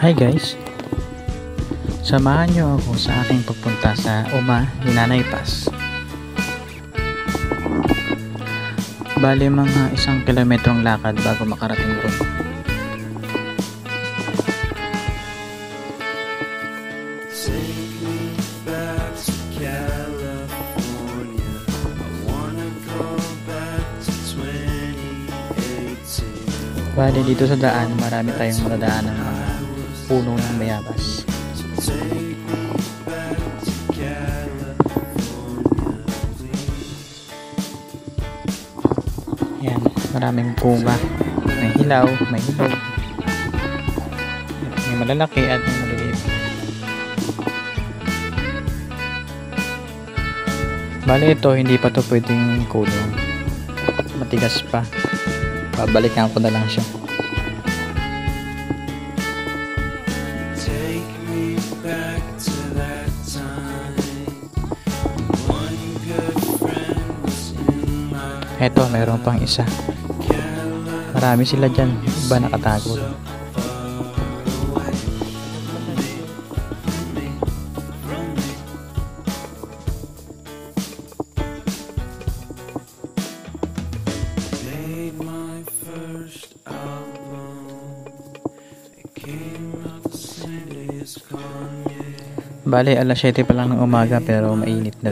Hi guys! Samahan nyo ako sa aking pagpunta sa Uma, Hinanay Pass. Bali mga 1 kilometrong lakad bago makarating doon. Bali dito sa daan, marami tayong madadaan ng mga puno ng bayabas. Yan, maraming bunga. May hilaw, may hilaw. May malalaki at may maliliit. Bali ito, hindi pa to pwedeng kulong. Matigas pa. Babalikan ko na lang siya. Eto, mayroon pang isa. Marami sila dyan. Iba nakatago. Bale, alas 7 pa lang ng umaga pero mainit na.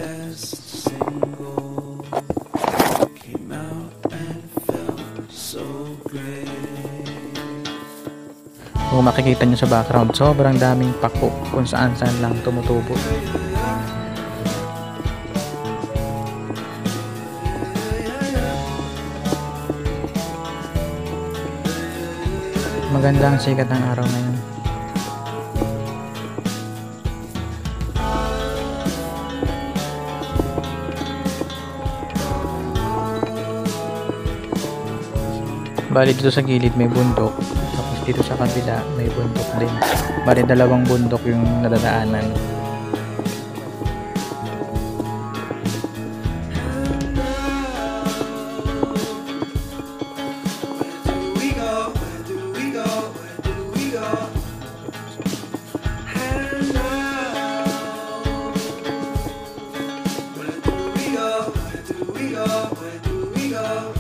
Kung makikita nyo sa background, sobrang daming pako kung saan lang tumutubo. Maganda ang sikat ng araw ngayon. Bali dito sa gilid may bundok, tapos dito sa kabila may bundok din. Bali dalawang bundok yung nadadaanan.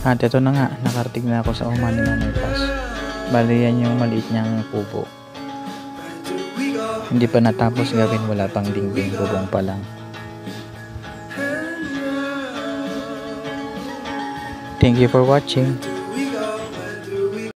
At ito na nga, nakarating na ako sa Uma, Hinanay Pass. Bali yan yung maliit niyang kubo. Hindi pa natapos gawin, wala pang dingding, bubong pa lang. Thank you for watching.